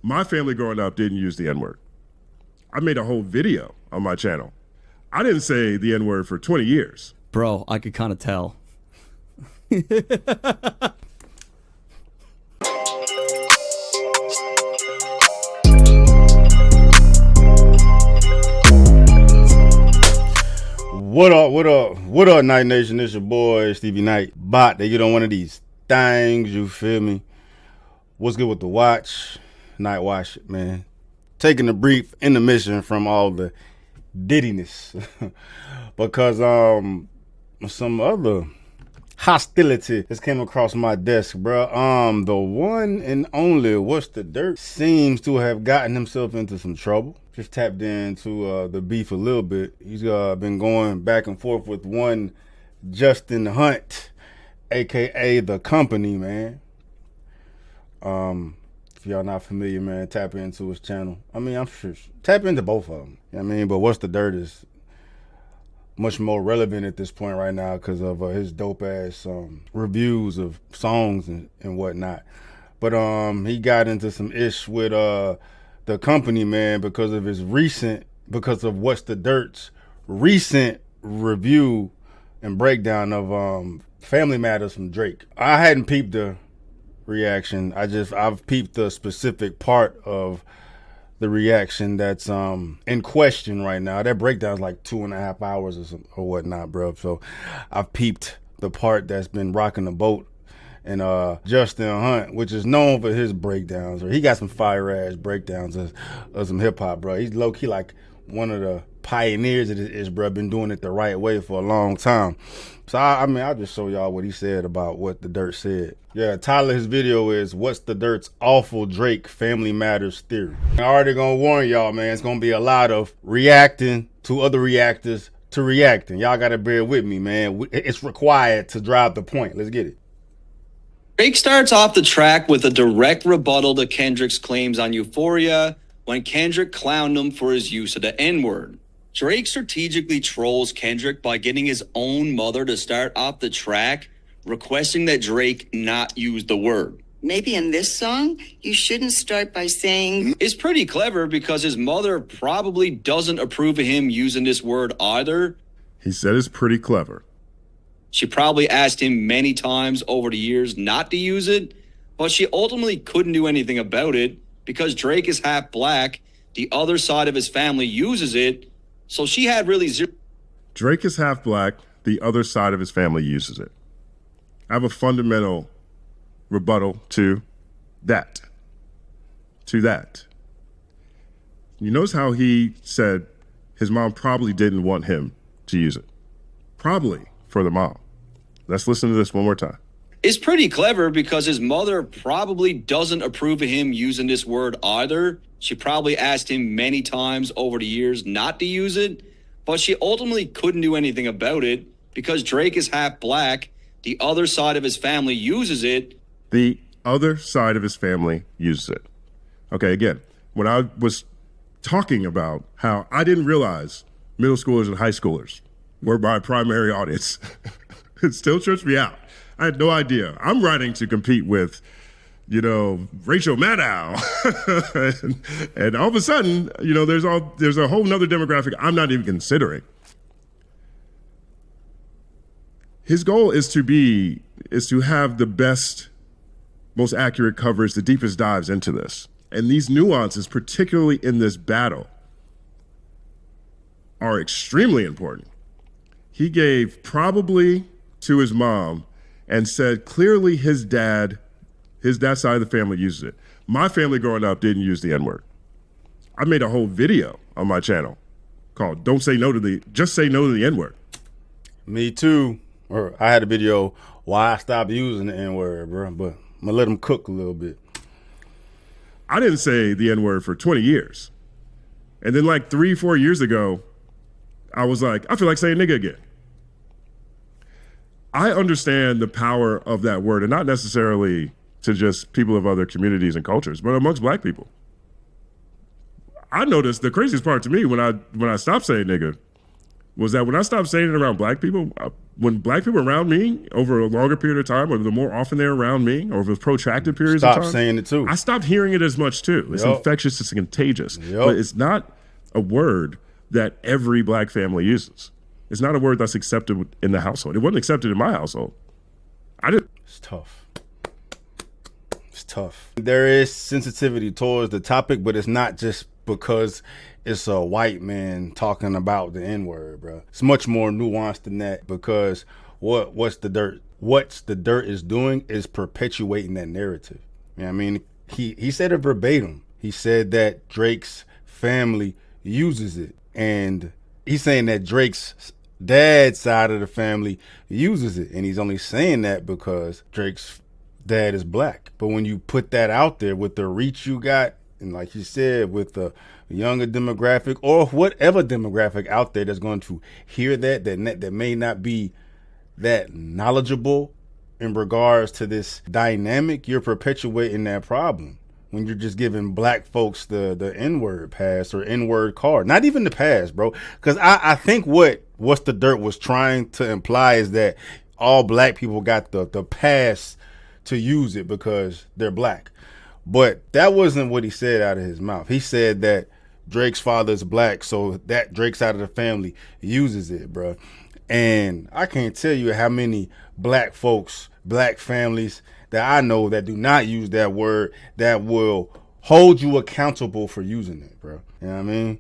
My family growing up didn't use the N-word. I made a whole video on my channel. I didn't say the N-word for 20 years. Bro, I could kind of tell. What up, Night Nation? It's your boy, Stevie Knight. Bot, they get on one of these things, you feel me? What's good with the watch? Night watch, man. Taking a brief intermission from all the dittiness. Because some other hostility just came across my desk, bro. The one and only What's the Dirt seems to have gotten himself into some trouble. Just tapped into the beef a little bit. He's been going back and forth with one Justin Hunt, aka The Company, man. If y'all not familiar, man, tap into his channel. I mean, I'm sure tap into both of them. You know what I mean, but What's the Dirt is much more relevant at this point right now because of his dope ass reviews of songs and whatnot. But he got into some ish with The Company, man, because of What's the Dirt's recent review and breakdown of Family Matters from Drake. I hadn't peeped the reaction. I've peeped the specific part of the reaction that's in question right now. That breakdown's like 2.5 hours or whatnot, bro. So I've peeped the part that's been rocking the boat. And Justin Hunt, which is known for his breakdowns, or he got some fire ass breakdowns of some hip hop, bro. He's low key like one of the pioneers of this, bro. Been doing it the right way for a long time. So I mean, I'll just show y'all what he said about what the Dirt said. Yeah, title of his video is What's the Dirt's Awful Drake Family Matters Theory. I'm already gonna warn y'all, man, it's gonna be a lot of reacting to other reactors to reacting. Y'all gotta bear with me, man. It's required to drive the point. Let's get it. Drake starts off the track with a direct rebuttal to Kendrick's claims on Euphoria when Kendrick clowned him for his use of the N-word. Drake strategically trolls Kendrick by getting his own mother to start off the track, requesting that Drake not use the word. Maybe in this song, you shouldn't start by saying... It's pretty clever because his mother probably doesn't approve of him using this word either. He said it's pretty clever. She probably asked him many times over the years not to use it, but she ultimately couldn't do anything about it because Drake is half black. The other side of his family uses it, so she had really zero. Drake is half black. The other side of his family uses it. I have a fundamental rebuttal to that. You notice how he said his mom probably didn't want him to use it. Probably. For the mom. Let's listen to this one more time. It's pretty clever because his mother probably doesn't approve of him using this word either. She probably asked him many times over the years not to use it, but she ultimately couldn't do anything about it because Drake is half black. The other side of his family uses it. The other side of his family uses it. Okay, again, when I was talking about how I didn't realize middle schoolers and high schoolers were my primary audience. It still trips me out. I had no idea. I'm writing to compete with, Rachel Maddow. and all of a sudden, there's a whole nother demographic I'm not even considering. His goal is to have the best, most accurate coverage, the deepest dives into this. And these nuances, particularly in this battle, are extremely important. He gave probably to his mom and said clearly his dad side of the family uses it. My family growing up didn't use the N-word. I made a whole video on my channel called Just Say No to the N-word. Me too. Or I had a video why I stopped using the N-word, bro, but I'm gonna let him cook a little bit. I didn't say the N-word for 20 years. And then like 3-4 years ago, I was like, I feel like saying nigga again. I understand the power of that word, and not necessarily to just people of other communities and cultures, but amongst black people. I noticed the craziest part to me when I stopped saying nigga was that when I stopped saying it around black people, when black people around me over a longer period of time, or the more often they're around me, or over protracted periods of time, Stop saying it too. I stopped hearing it as much too. It's infectious, it's contagious. But it's not a word that every black family uses. It's not a word that's accepted in the household. It wasn't accepted in my household. It's tough. It's tough. There is sensitivity towards the topic, but it's not just because it's a white man talking about the N-word, bro. It's much more nuanced than that, because what's the dirt? What's the dirt is doing is perpetuating that narrative. You know what I mean? He said it verbatim. He said that Drake's family uses it, and he's saying that Drake's dad's side of the family uses it, and he's only saying that because Drake's dad is black. But when you put that out there with the reach you got, and like you said, with the younger demographic or whatever demographic out there that's going to hear that may not be that knowledgeable in regards to this dynamic, you're perpetuating that problem when you're just giving black folks the N-word pass or N-word card. Not even the pass, bro. Because I think what's the dirt was trying to imply is that all black people got the pass to use it because they're black. But that wasn't what he said out of his mouth. He said that Drake's father is black, so that Drake's side of the family uses it, bro. And I can't tell you how many black folks, black families that I know that do not use that word, that will hold you accountable for using it, bro. You know what I mean?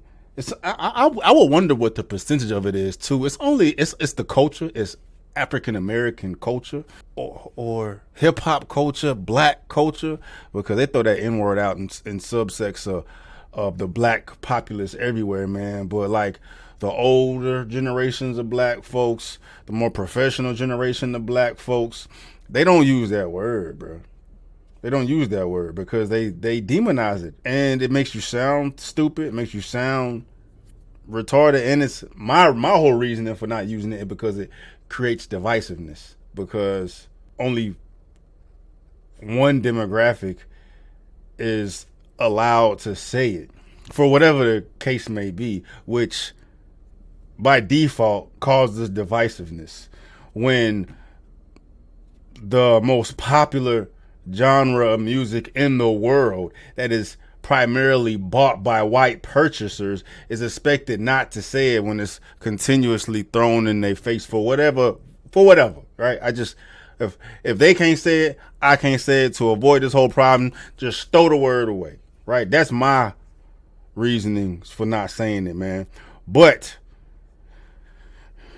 I would wonder what the percentage of it is too. It's the culture. It's African American culture or hip hop culture, black culture, because they throw that N-word out in subsects of the black populace everywhere, man. But like the older generations of black folks, the more professional generation of black folks, they don't use that word, bro. They don't use that word because they demonize it, and it makes you sound stupid. It makes you sound retarded, and it's my whole reasoning for not using it because it creates divisiveness, because only one demographic is allowed to say it for whatever the case may be, which by default causes divisiveness. When the most popular genre of music in the world that is primarily bought by white purchasers is expected not to say it when it's continuously thrown in their face for whatever, right? If they can't say it, I can't say it. To avoid this whole problem, just throw the word away, right? That's my reasoning for not saying it, man. But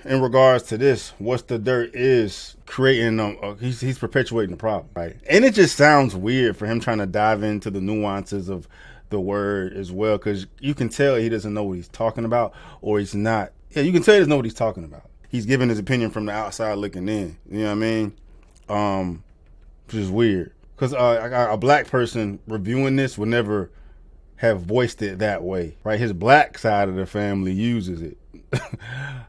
in regards to this, what's the dirt is creating, he's perpetuating the problem, right? And it just sounds weird for him trying to dive into the nuances of the word as well, because you can tell he doesn't know what he's talking about, or he's not. Yeah, you can tell he doesn't know what he's talking about. He's giving his opinion from the outside looking in. You know what I mean? Which is weird, because a black person reviewing this would never have voiced it that way, right? His black side of the family uses it.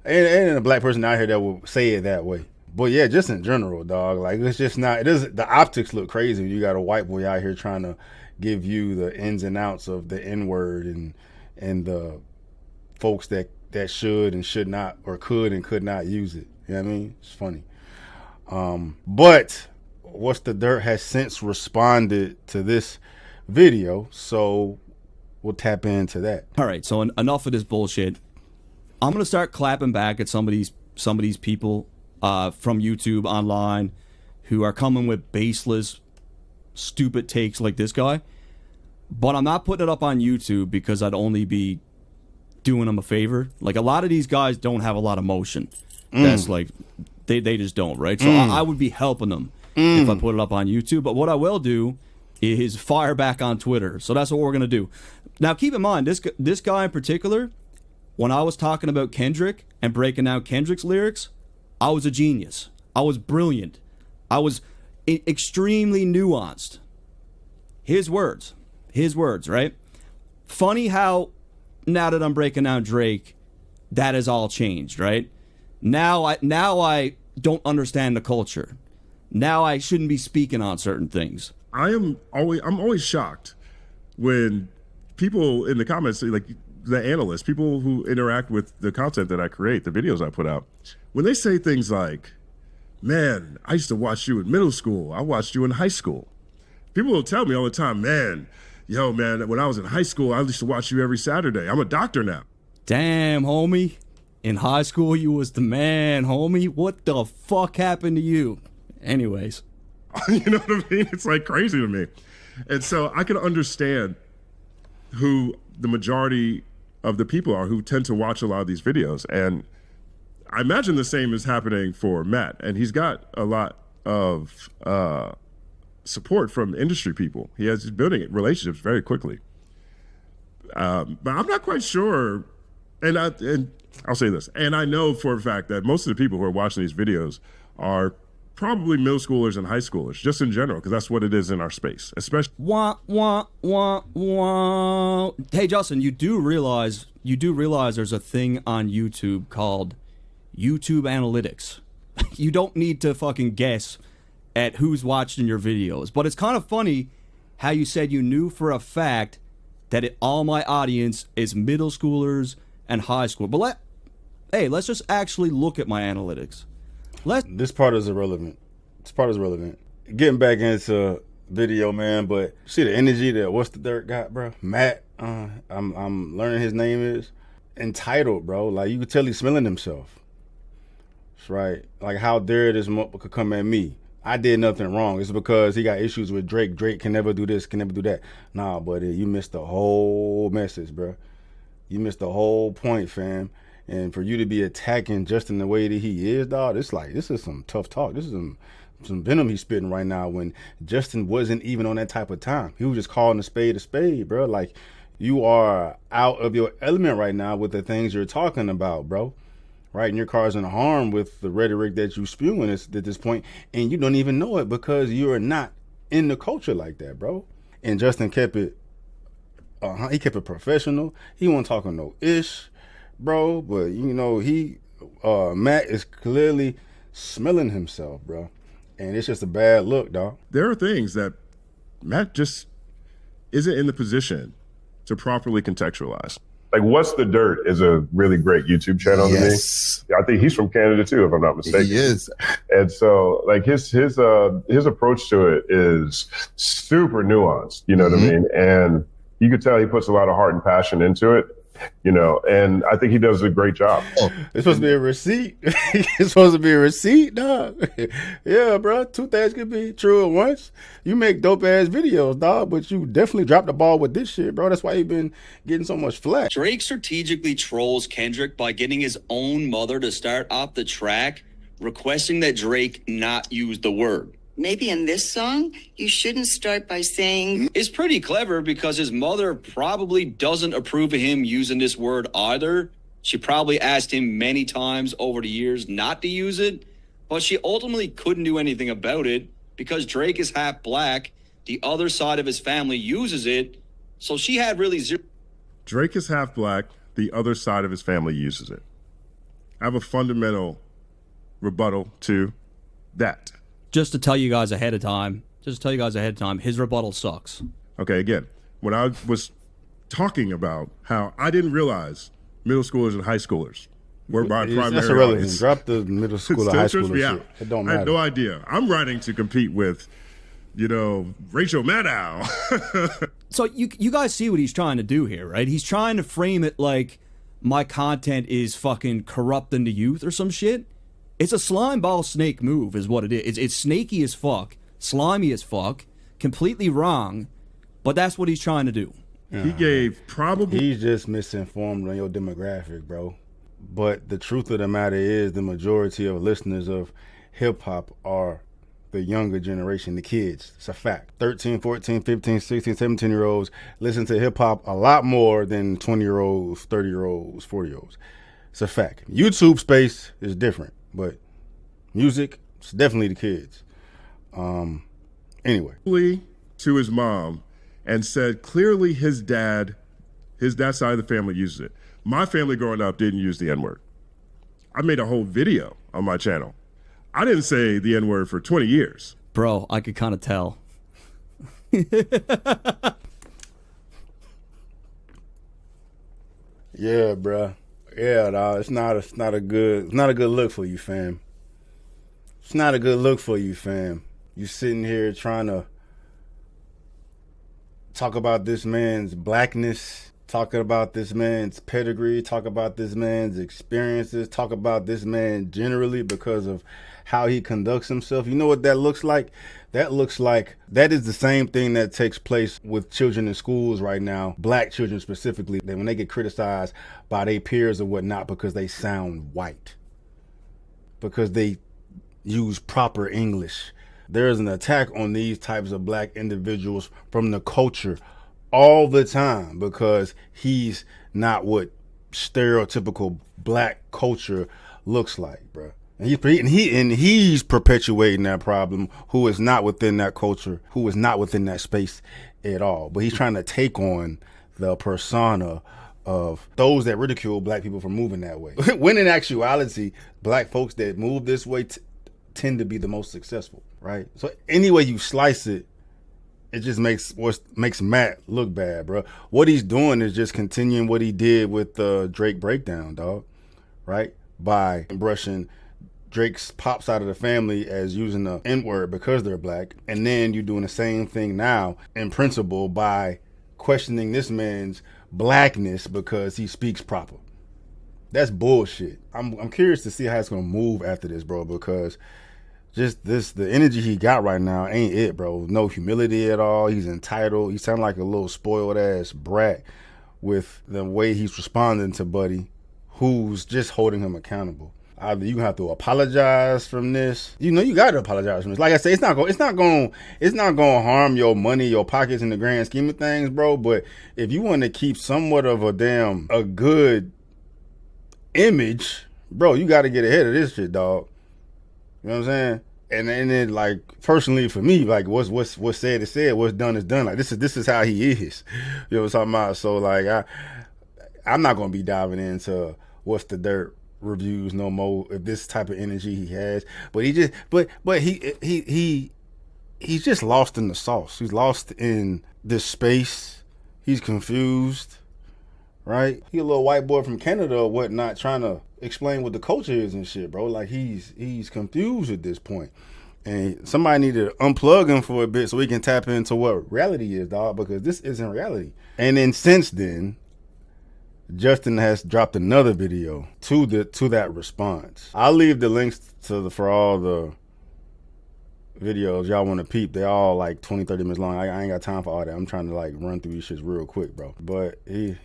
and a black person out here that will say it that way. But yeah, just in general, dog, like it's just not, it doesn't, the optics look crazy. You got a white boy out here trying to give you the ins and outs of the N-word and the folks that should and should not, or could and could not use it. You know what I mean? It's funny. But What's the Dirt has since responded to this video, so we'll tap into that. All right, so enough of this bullshit. I'm gonna start clapping back at some of these people from YouTube online who are coming with baseless, stupid takes like this guy. But I'm not putting it up on YouTube because I'd only be doing them a favor. Like, a lot of these guys don't have a lot of motion. That's like, they just don't, right? So I would be helping them if I put it up on YouTube. But what I will do is fire back on Twitter. So that's what we're gonna do. Now, keep in mind, this guy in particular, when I was talking about Kendrick and breaking down Kendrick's lyrics, I was a genius. I was brilliant. I was extremely nuanced. His words, right? Funny how now that I'm breaking down Drake, that has all changed, right? Now I don't understand the culture. Now I shouldn't be speaking on certain things. I'm always shocked when people in the comments say, like, the analysts, people who interact with the content that I create, the videos I put out, when they say things like, man, I used to watch you in middle school, I watched you in high school. People will tell me all the time, man, when I was in high school, I used to watch you every Saturday. I'm a doctor now. Damn, homie. In high school, you was the man, homie. What the fuck happened to you? Anyways. You know what I mean? It's like crazy to me. And so I can understand who the majority of the people are who tend to watch a lot of these videos. And I imagine the same is happening for Matt. And he's got a lot of support from industry people. He's building relationships very quickly. But I'm not quite sure. And I'll say this. And I know for a fact that most of the people who are watching these videos are probably middle schoolers and high schoolers, just in general, because that's what it is in our space, especially. Wah, wah, wah, wah. Hey, Justin, you do realize there's a thing on YouTube called YouTube Analytics. You don't need to fucking guess at who's watching your videos. But it's kind of funny how you said you knew for a fact that all my audience is middle schoolers and high school. But let's just actually look at my analytics. This part is irrelevant. Getting back into video, man, but see the energy that What's the Dirt got, bro? Matt, I'm learning his name is entitled, bro. Like, you could tell he's smelling himself. That's right. Like, how dare this motherfucker come at me? I did nothing wrong. It's because he got issues with Drake. Drake can never do this, can never do that. Nah, buddy, you missed the whole message, bro. You missed the whole point, fam. And for you to be attacking Justin the way that he is, dog, this is some tough talk. This is some venom he's spitting right now when Justin wasn't even on that type of time. He was just calling a spade, bro. Like, you are out of your element right now with the things you're talking about, bro. Right? And your car's in harm with the rhetoric that you spewing at this point, and you don't even know it because you are not in the culture like that, bro. And Justin kept it, he kept it professional. He wasn't talking no ish, bro. But Matt is clearly smelling himself, bro. And it's just a bad look, dog. There are things that Matt just isn't in the position to properly contextualize. Like, What's the Dirt is a really great YouTube channel to me. I think he's from Canada too, if I'm not mistaken. He is. And so, like, his approach to it is super nuanced, you know what I mean? And you could tell he puts a lot of heart and passion into it, and I think he does a great job. It's supposed to be a receipt. It's supposed to be a receipt, dog. Yeah, bro. Two things could be true at once. You make dope ass videos, dog, but you definitely dropped the ball with this shit, bro. That's why you've been getting so much flack. Drake strategically trolls Kendrick by getting his own mother to start off the track, requesting that Drake not use the word. Maybe in this song, you shouldn't start by saying. It's pretty clever because his mother probably doesn't approve of him using this word either. She probably asked him many times over the years not to use it, but she ultimately couldn't do anything about it because Drake is half black. The other side of his family uses it, so she had really zero. Drake is half black. The other side of his family uses it. I have a fundamental rebuttal to that. Just to tell you guys ahead of time, his rebuttal sucks. Okay, again, when I was talking about how I didn't realize middle schoolers and high schoolers were my primary That's irrelevant. audience. Drop the middle school or high school shit. It don't matter. I had no idea. I'm writing to compete with, Rachel Maddow. So you guys see what he's trying to do here, right? He's trying to frame it like my content is fucking corrupting the youth or some shit. It's a slime ball snake move is what it is. It's snaky as fuck, slimy as fuck, completely wrong, but that's what he's trying to do. He gave probably... He's just misinformed on your demographic, bro. But the truth of the matter is the majority of listeners of hip-hop are the younger generation, the kids. It's a fact. 13, 14, 15, 16, 17-year-olds listen to hip-hop a lot more than 20-year-olds, 30-year-olds, 40-year-olds. It's a fact. YouTube space is different. But music, it's definitely the kids. Anyway. To his mom and said clearly his dad side of the family uses it. My family growing up didn't use the N-word. I made a whole video on my channel. I didn't say the N-word for 20 years. Bro, I could kind of tell. Yeah, bruh. Yeah, dog. It's not a good look for you, fam. It's not a good look for you, fam. You sitting here trying to talk about this man's blackness, talking about this man's pedigree, talk about this man's experiences, talk about this man generally because of how he conducts himself. You know what that looks like? That is the same thing that takes place with children in schools right now, black children specifically, that when they get criticized by their peers or whatnot because they sound white, because they use proper English. There's an attack on these types of black individuals from the culture all the time because he's not what stereotypical black culture looks like, bro. And he's perpetuating that problem, who is not within that culture, who is not within that space at all. But he's trying to take on the persona of those that ridicule black people for moving that way. When in actuality, black folks that move this way tend to be the most successful, right? So any way you slice it, it just makes Matt look bad, bro. What he's doing is just continuing what he did with the Drake breakdown, dog, right? By brushing Drake's pops out of the family as using the N-word because they're black. And then you're doing the same thing now in principle by questioning this man's blackness because he speaks proper. That's bullshit. I'm curious to see how it's gonna move after this, bro, because the energy he got right now ain't it, bro. No humility at all. He's entitled. He sounds like a little spoiled ass brat with the way he's responding to Buddy, who's just holding him accountable. Either you have to apologize from this. You know, you got to apologize from this. Like I say, it's not going to harm your money, your pockets in the grand scheme of things, bro. But if you want to keep somewhat of a good image, bro, you got to get ahead of this shit, dog. You know what I'm saying? And then, like, personally for me, like, what's said is said, what's done is done. Like, this is how he is. You know what I'm talking about? So, like, I'm not going to be diving into what's the dirt reviews no more if this type of energy he has. But he's just lost in the sauce. He's lost in this space. He's confused, right? He a little white boy from Canada or whatnot trying to explain what the culture is and shit, bro. Like he's confused at this point. And somebody need to unplug him for a bit so he can tap into what reality is, dog, because this isn't reality. And then since then, Justin has dropped another video to that response. I'll leave the links for all the videos y'all want to peep. They're all like 20, 30 minutes long. I ain't got time for all that. I'm trying to like run through these shits real quick, bro. But he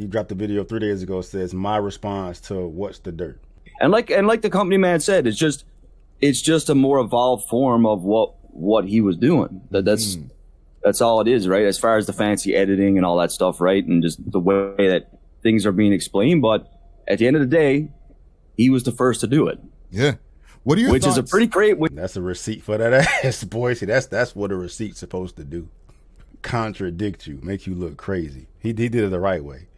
dropped a video 3 days ago. Says my response to what's the dirt. And like the company man said, it's just a more evolved form of what he was doing. That's all it is, right? As far as the fancy editing and all that stuff, right? And just the way that things are being explained. But at the end of the day, he was the first to do it. Yeah. What are your thoughts? Is a pretty great. That's a receipt for that ass, boy. See, that's what a receipt's supposed to do. Contradict you, make you look crazy. He did it the right way.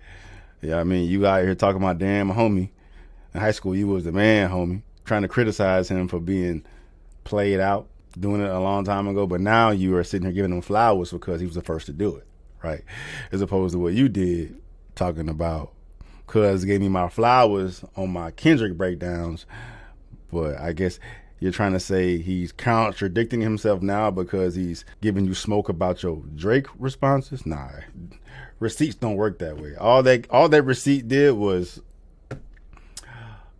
Yeah, I mean, you out here talking about damn homie. In high school, you was the man, homie. Trying to criticize him for being played out, doing it a long time ago, but now you are sitting here giving him flowers because he was the first to do it, right? As opposed to what you did, talking about, cuz gave me my flowers on my Kendrick breakdowns, but I guess you're trying to say he's contradicting himself now because he's giving you smoke about your Drake responses? Nah, receipts don't work that way. All that receipt did was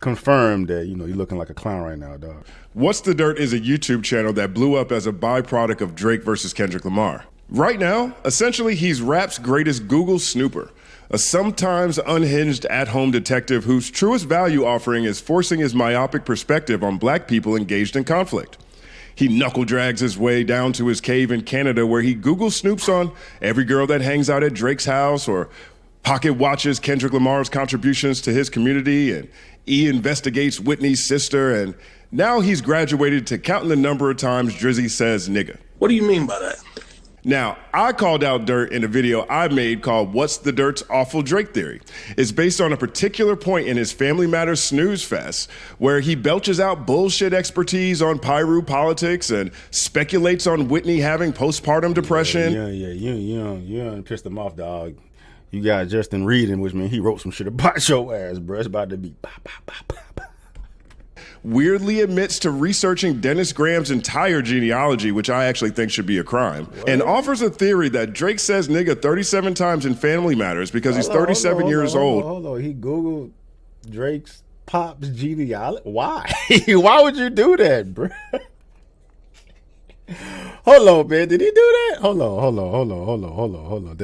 confirmed that, you're looking like a clown right now, dog. What's the Dirt is a YouTube channel that blew up as a byproduct of Drake versus Kendrick Lamar. Right now, essentially, he's rap's greatest Google snooper, a sometimes unhinged at-home detective whose truest value offering is forcing his myopic perspective on black people engaged in conflict. He knuckle drags his way down to his cave in Canada where he Google snoops on every girl that hangs out at Drake's house or pocket watches Kendrick Lamar's contributions to his community, and he investigates Whitney's sister, and now he's graduated to counting the number of times Drizzy says nigga. What do you mean by that? Now, I called out Dirt in a video I made called What's the Dirt's Awful Drake Theory. It's based on a particular point in his Family Matters snooze fest where he belches out bullshit expertise on Pyru politics and speculates on Whitney having postpartum depression. Yeah, you done pissed him off, dog. You got Justin reading, which means he wrote some shit about your ass, bro. It's about to be. Weirdly admits to researching Dennis Graham's entire genealogy, which I actually think should be a crime, and offers a theory that Drake says nigga 37 times in Family Matters because he's 37 years old. Hold on. He Googled Drake's pop's genealogy. Why? Why would you do that, bro? Hold on, man. Did he do that? Hold on.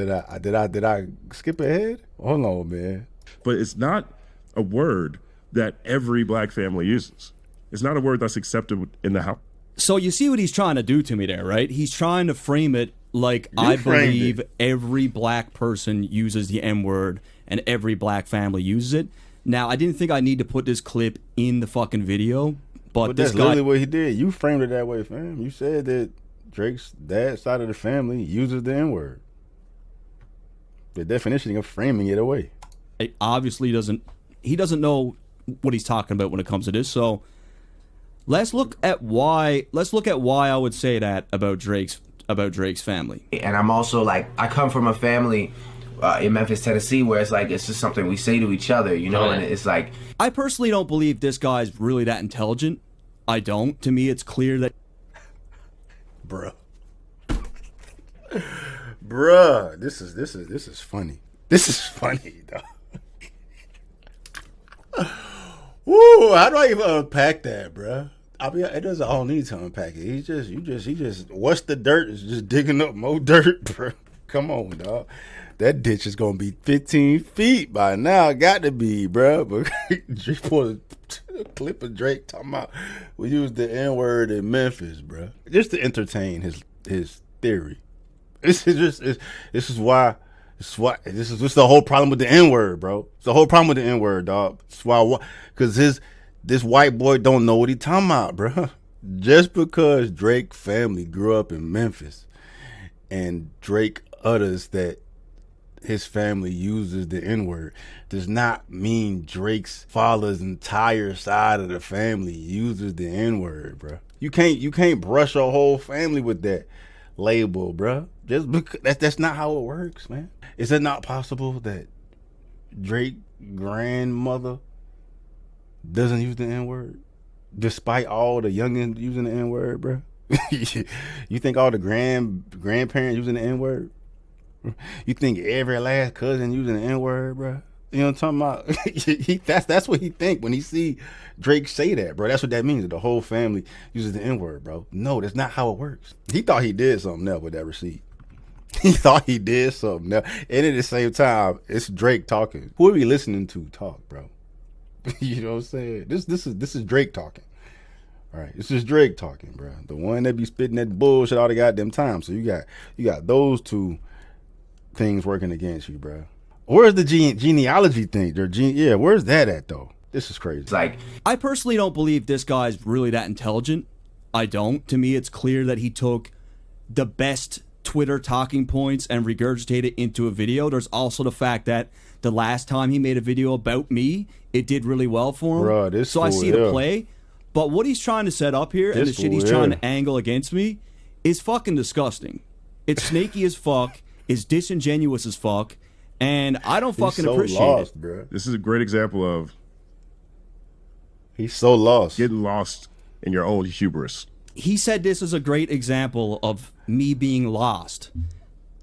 Did I skip ahead? Hold on, man. But it's not a word that every black family uses. It's not a word that's accepted in the house. So you see what he's trying to do to me there, right? He's trying to frame it like I believe every black person uses the N-word and every black family uses it. Now, I didn't think I need to put this clip in the fucking video, but this that's guy... literally what he did. You framed it that way, fam. You said that Drake's dad's side of the family uses the N-word. The definition of framing it away. It obviously doesn't... He doesn't know what he's talking about when it comes to this, so let's look at why I would say that about Drake's family. And I'm also like, I come from a family in Memphis, Tennessee, where it's like it's just something we say to each other, you know. And it's like, I personally don't believe this guy's really that intelligent. I don't. To me, it's clear that Bruh, this is funny. This is funny, dog. Woo, how do I even unpack that, bruh? I mean, it doesn't all need to unpack it. He just, what's the dirt? Is just digging up more dirt, bruh. Come on, dog. That ditch is gonna be 15 feet by now. Got to be, bruh. But Drake pulled a clip of Drake talking about we use the N-word in Memphis, bruh. Just to entertain his theory. This is the whole problem with the N-word, bro. It's the whole problem with the N-word, dog. It's why, because this white boy don't know what he talking about, bro. Just because Drake family grew up in Memphis and Drake utters that his family uses the N-word does not mean Drake's father's entire side of the family uses the N-word, bro. You can't brush your whole family with that label, bro. Just because that's not how it works, man. Is it not possible that Drake's grandmother doesn't use the N-word, despite all the youngins using the N-word, bro? You think all the grandparents using the N-word? You think every last cousin using the N-word, bro? You know what I'm talking about? That's what he think when he see Drake say that, bro. That's what that means. That the whole family uses the N-word, bro. No, that's not how it works. He thought he did something else with that receipt. He thought he did something else. And at the same time, it's Drake talking. Who are we listening to talk, bro? You know what I'm saying? This is Drake talking. All right, this is Drake talking, bro. The one that be spitting that bullshit all the goddamn time. So you got those two things working against you, bro. Where's the genealogy thing? Where's that at, though? This is crazy. it's like, I personally don't believe this guy's really that intelligent. I don't. To me, it's clear that he took the best Twitter talking points and regurgitated into a video. There's also the fact that the last time he made a video about me, it did really well for him. Bruh, so I see the play. But what he's trying to set up here and the shit he's trying to angle against me is fucking disgusting. It's snaky as fuck. It's disingenuous as fuck. And I don't fucking appreciate it. Bro. This is a great example of he's so lost. getting lost in your own hubris. He said this is a great example of me being lost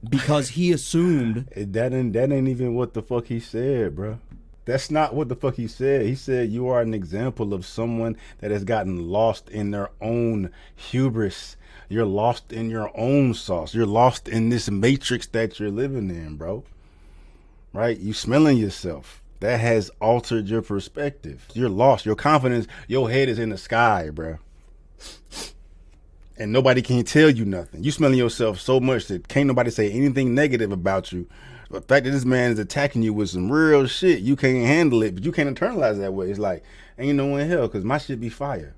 because he assumed That ain't even what the fuck he said, bro. That's not what the fuck he said. He said you are an example of someone that has gotten lost in their own hubris. You're lost in your own sauce. You're lost in this matrix that you're living in, bro. Right? You smelling yourself. That has altered your perspective. You're lost. Your confidence, your head is in the sky, bro. And nobody can tell you nothing. You smelling yourself so much that can't nobody say anything negative about you. The fact that this man is attacking you with some real shit, you can't handle it, but you can't internalize that way. It's like, ain't no one in hell, because my shit be fire.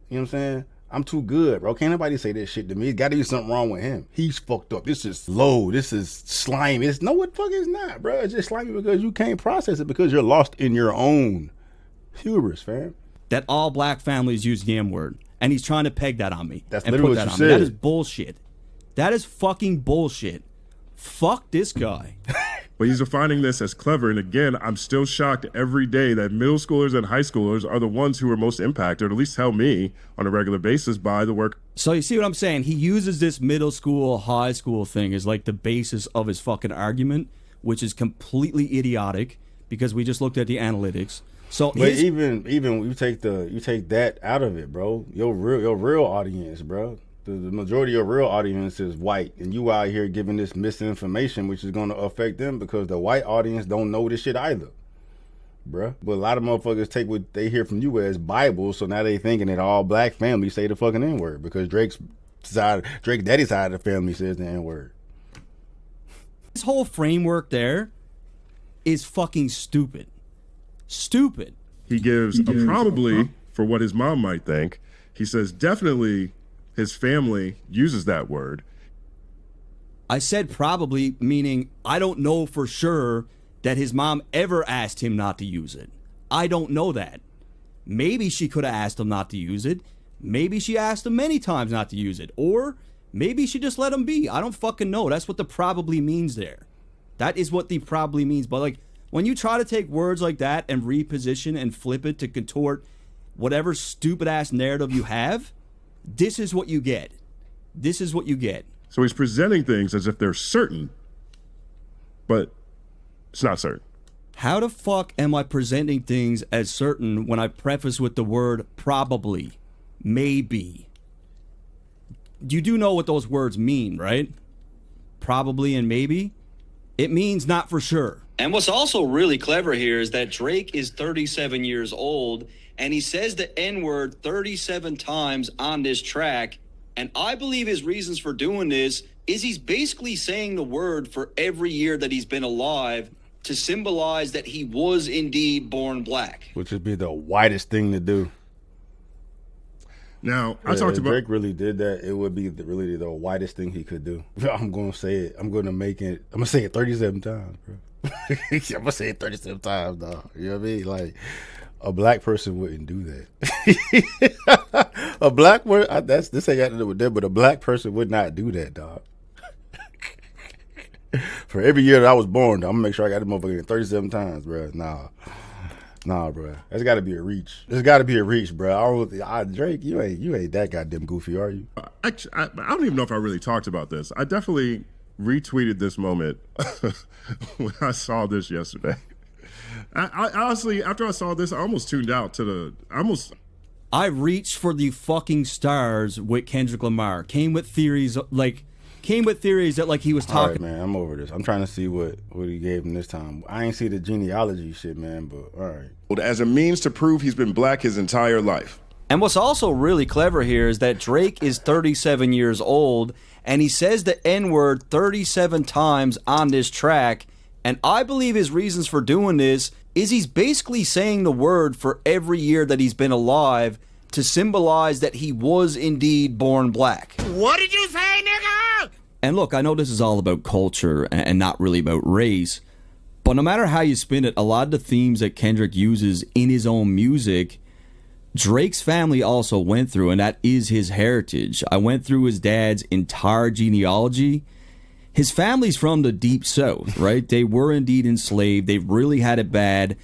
You know what I'm saying? I'm too good, bro. Can't nobody say that shit to me. It's got to be something wrong with him. He's fucked up. This is low. This is slimy. It's no, what the fuck is not, bro. It's just slimy because you can't process it because you're lost in your own hubris, fam. that all black families use the N-word. And he's trying to peg that on me. That's and literally put what that you on me. said. That is bullshit. That is fucking bullshit. Fuck this guy. But he's defining this as clever. And again, I'm still shocked every day that middle schoolers and high schoolers are the ones who are most impacted, or at least tell me on a regular basis, by the work. So you see what I'm saying? He uses this middle school, high school thing as like the basis of his fucking argument, which is completely idiotic because we just looked at the analytics. So but even you take that out of it, bro. Your real audience, bro. The majority of your real audience is white, and you out here giving this misinformation, which is going to affect them because the white audience don't know this shit either, bruh. But a lot of motherfuckers take what they hear from you as Bible, so now they thinking that all black families say the fucking N-word because Drake's daddy's side of the family says the N-word. This whole framework there is fucking stupid. Stupid. He gives a probably for what his mom might think. He says definitely his family uses that word. I said probably, meaning I don't know for sure that his mom ever asked him not to use it. I don't know that. Maybe she could have asked him not to use it. Maybe she asked him many times not to use it. Or maybe she just let him be. I don't fucking know. That's what the probably means there. That is what the probably means. But like, when you try to take words like that and reposition and flip it to contort whatever stupid ass narrative you have, this is what you get. This is what you get. So he's presenting things as if they're certain, but it's not certain. How the fuck am I presenting things as certain when I preface with the word probably, maybe? You do know what those words mean, right? Probably and maybe. It means not for sure. And what's also really clever here is that Drake is 37 years old, and he says the N-word 37 times on this track. And I believe his reasons for doing this is he's basically saying the word for every year that he's been alive to symbolize that he was indeed born black. Which would be the whitest thing to do. Now, I talked about... Drake really did that, it would be really the whitest thing he could do. I'm going to say it. I'm going to say it 37 times, bro. I'm going to say it 37 times, dog. You know what I mean? Like, a black person wouldn't do that. A black person, this ain't got to do with that, but a black person would not do that, dog. For every year that I was born, I'm going to make sure I got the motherfucker 37 times, bro. Nah, bro. That's got to be a reach. There's got to be a reach, bro. Drake, you ain't that goddamn goofy, are you? Actually, I don't even know if I really talked about this. I definitely retweeted this moment when I saw this yesterday. I honestly, after I saw this, I almost tuned out I reached for the fucking stars with Kendrick Lamar. Came with theories that like he was talking. All right, man, I'm over this. I'm trying to see what he gave him this time. I ain't see the genealogy shit, man, but all right. As a means to prove he's been black his entire life. And what's also really clever here is that Drake is 37 years old, and he says the N-word 37 times on this track. And I believe his reasons for doing this is he's basically saying the word for every year that he's been alive to symbolize that he was indeed born black. What did you say, nigga? And look, I know this is all about culture and not really about race, but no matter how you spin it, a lot of the themes that Kendrick uses in his own music, Drake's family also went through, and that is his heritage. I went through his dad's entire genealogy. His family's from the deep south, right? They were indeed enslaved. They really had it bad.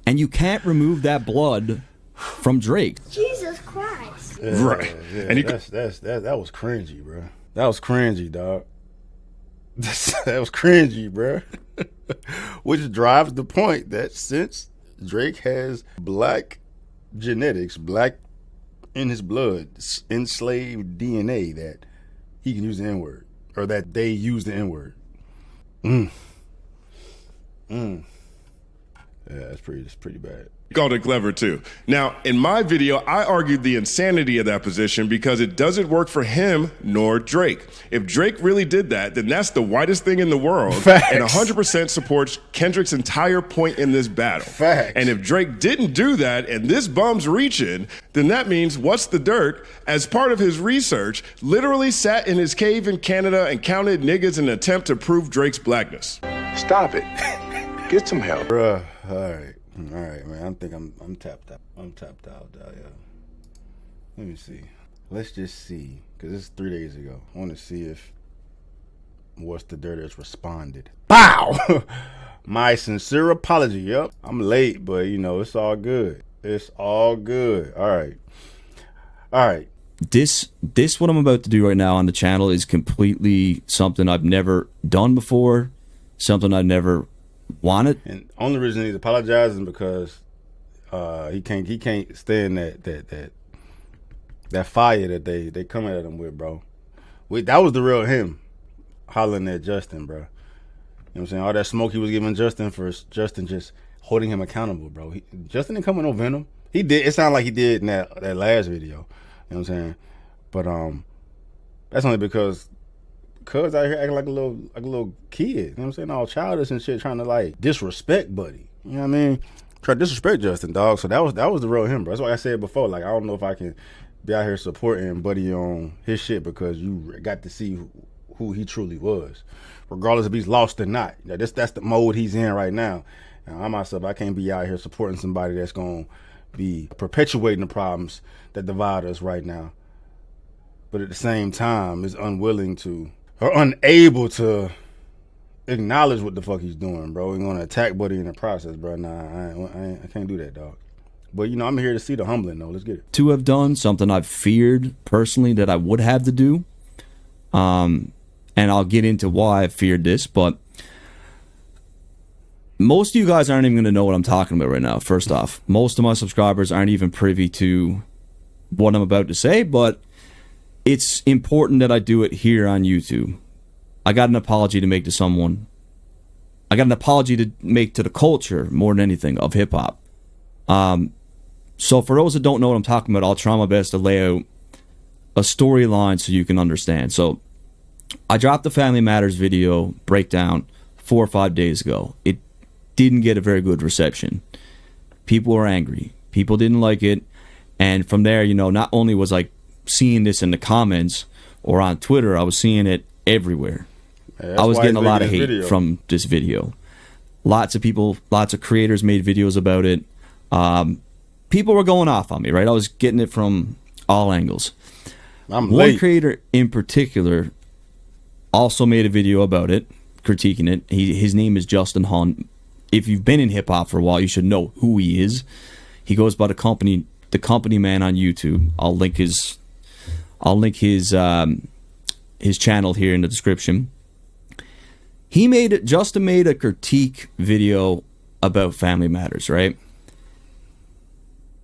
And you can't remove that blood from Drake. Jesus Christ. Yeah, Right. Yeah, And that was cringy, bro. That was cringy, dog. That was cringy, bro. Which drives the point that since Drake has black genetics, black in his blood, enslaved DNA, that he can use the N-word. Or that they use the N-word. Yeah, that's pretty bad. Called it clever too. Now, in my video, I argued the insanity of that position because it doesn't work for him nor Drake. If Drake really did that, then that's the whitest thing in the world. Facts. And 100% supports Kendrick's entire point in this battle. Facts. And if Drake didn't do that and this bum's reaching, then that means What's the Dirt, as part of his research, literally sat in his cave in Canada and counted niggas in an attempt to prove Drake's blackness. Stop it. Get some help. Bruh, all right, man. I think I'm tapped out. I'm tapped out, yeah. Let me see. Let's just see, because this is 3 days ago. I want to see if What's the Dirt has responded. Bow! My sincere apology. Yep, I'm late, but you know, it's all good. It's all good. All right. This what I'm about to do right now on the channel is completely something I've never done before, something I've never wanted. And only reason he's apologizing because he can't stand that fire that they coming at him with, bro. That was the real him hollering at Justin, bro. You know what I'm saying? All that smoke he was giving Justin for Justin just holding him accountable, bro. Justin didn't come with no venom. He did. It sounded like he did in that last video. You know what I'm saying? But that's only because Cuz out here acting like a little kid. You know what I'm saying? All childish and shit, trying to like disrespect Buddy. You know what I mean? Try to disrespect Justin, dog. So that was the real him, bro. That's why I said before. Like, I don't know if I can be out here supporting Buddy on his shit because you got to see who he truly was, regardless if he's lost or not. You know, that's the mode he's in right now. And I myself, I can't be out here supporting somebody that's gonna be perpetuating the problems that divide us right now, but at the same time is unwilling to or unable to acknowledge what the fuck he's doing, bro. He's gonna attack Buddy in the process, bro. Nah, I can't do that, dog. But you know, I'm here to see the humbling though. Let's get it. To have done something I've feared personally that I would have to do, and I'll get into why I feared this, but most of you guys aren't even going to know what I'm talking about right now. First off, most of my subscribers aren't even privy to what I'm about to say, but it's important that I do it here on YouTube. I got an apology to make to someone. I got an apology to make to the culture more than anything of hip-hop. So for those that don't know what I'm talking about, I'll try my best to lay out a storyline so you can understand. So I dropped the Family Matters video breakdown 4 or 5 days ago. It didn't get a very good reception. People were angry. People didn't like it. And from there, you know, not only was I seeing this in the comments or on Twitter, I was seeing it everywhere. Yeah, I was getting a lot of hate from this video. Lots of people, lots of creators made videos about it. People were going off on me, right? I was getting it from all angles. One creator in particular also made a video about it, critiquing it. His name is Justin Hunt. If you've been in hip-hop for a while, you should know who he is. He goes by the company man on YouTube. I'll link his channel here in the description. Justin made a critique video about Family Matters, right?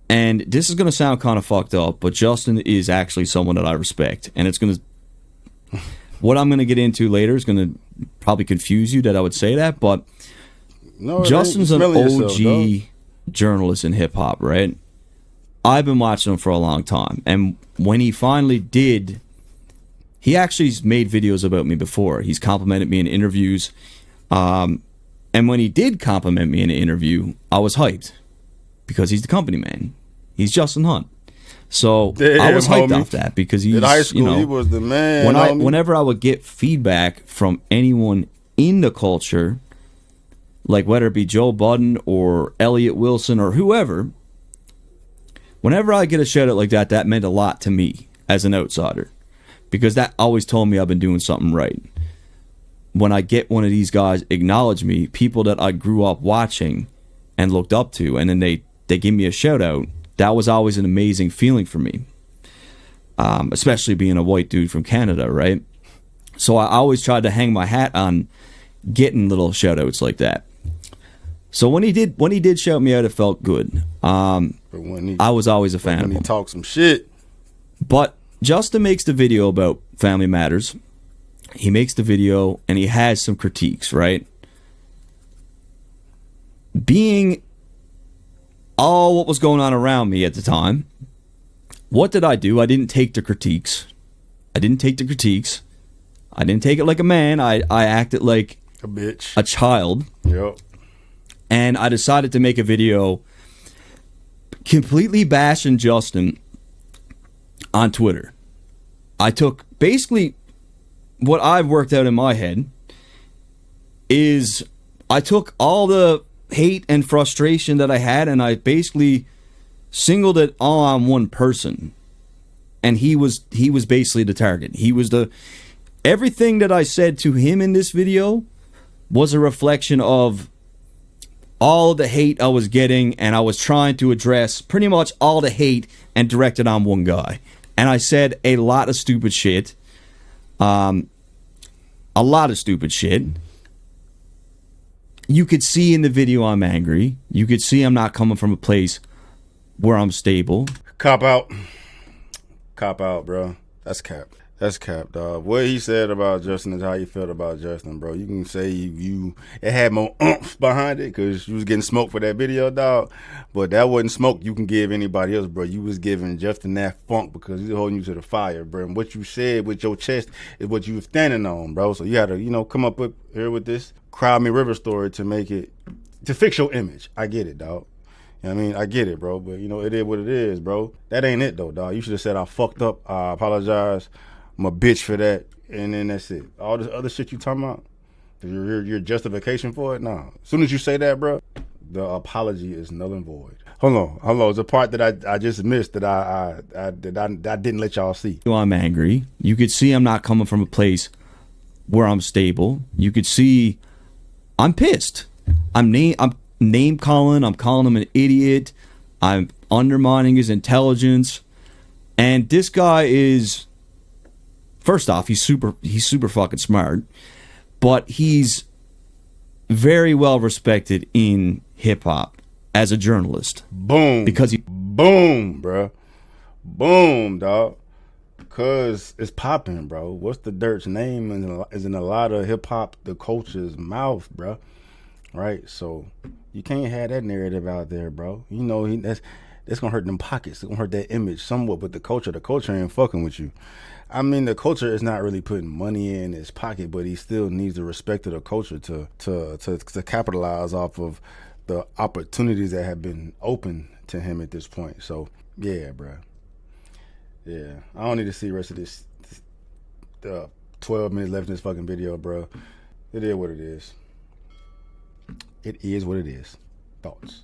And this is going to sound kind of fucked up, but Justin is actually someone that I respect. And it's going to... What I'm going to get into later is going to probably confuse you that I would say that, but no, Justin's an OG journalist in hip-hop, right? I've been watching him for a long time. And when he finally did... He actually made videos about me before. He's complimented me in interviews. And when he did compliment me in an interview, I was hyped. Because he's the company man. He's Justin Hunt. So I was hyped off that because he's, in high school, you know, he was the man. Whenever I would get feedback from anyone in the culture, like whether it be Joe Budden or Elliot Wilson or whoever, whenever I get a shout out like that, that meant a lot to me as an outsider. Because that always told me I've been doing something right. When I get one of these guys acknowledge me, people that I grew up watching and looked up to, and then they give me a shout out, that was always an amazing feeling for me. Especially being a white dude from Canada, right? So I always tried to hang my hat on getting little shout outs like that. So when he did shout me out, it felt good. I was always a fan of him. When he talked some shit. But Justin makes the video about Family Matters. He makes the video and he has some critiques, right? Being all what was going on around me at the time, what did I do? I didn't take the critiques. I didn't take it like a man. I acted like a bitch, a child. Yep. And I decided to make a video completely bashing Justin on Twitter. I took basically what I've worked out in my head is I took all the hate and frustration that I had and I basically singled it all on one person. And he was basically the target. He was everything that I said to him in this video was a reflection of all of the hate I was getting, and I was trying to address pretty much all the hate and direct it on one guy. And I said a lot of stupid shit. A lot of stupid shit. You could see in the video I'm angry. You could see I'm not coming from a place where I'm stable. Cop out. Cop out, bro. That's cap. That's cap, dog. What he said about Justin is how you felt about Justin, bro. You can say it had more oomph behind it because you was getting smoked for that video, dog. But that wasn't smoke you can give anybody else, bro. You was giving Justin that funk because he's holding you to the fire, bro. And what you said with your chest is what you were standing on, bro. So you had to, come up here with this Cry Me River story to fix your image. I get it, dog. You know what I mean? I get it, bro. But, it is what it is, bro. That ain't it, though, dog. You should have said I fucked up. I apologize. I'm a bitch for that, and then that's it. All this other shit you talking about, your justification for it, nah. As soon as you say that, bro, the apology is null and void. Hold on. It's a part that I just missed that I didn't let y'all see. I'm angry. You could see I'm not coming from a place where I'm stable. You could see I'm pissed. I'm name calling. I'm calling him an idiot. I'm undermining his intelligence, and this guy is. First off, he's super fucking smart, but he's very well respected in hip hop as a journalist. Boom. Boom, bro. Boom, dog. Cause it's popping, bro. What's the dirt's name is in a lot of hip hop, the culture's mouth, bro. Right? So you can't have that narrative out there, bro. That's gonna hurt them pockets. It's gonna hurt that image somewhat, but the culture ain't fucking with you. I mean, the culture is not really putting money in his pocket, but he still needs the respect of the culture to capitalize off of the opportunities that have been open to him at this point. So, yeah, bro. Yeah, I don't need to see the rest of this 12 minutes left in this fucking video, bro. It is what it is. It is what it is. Thoughts?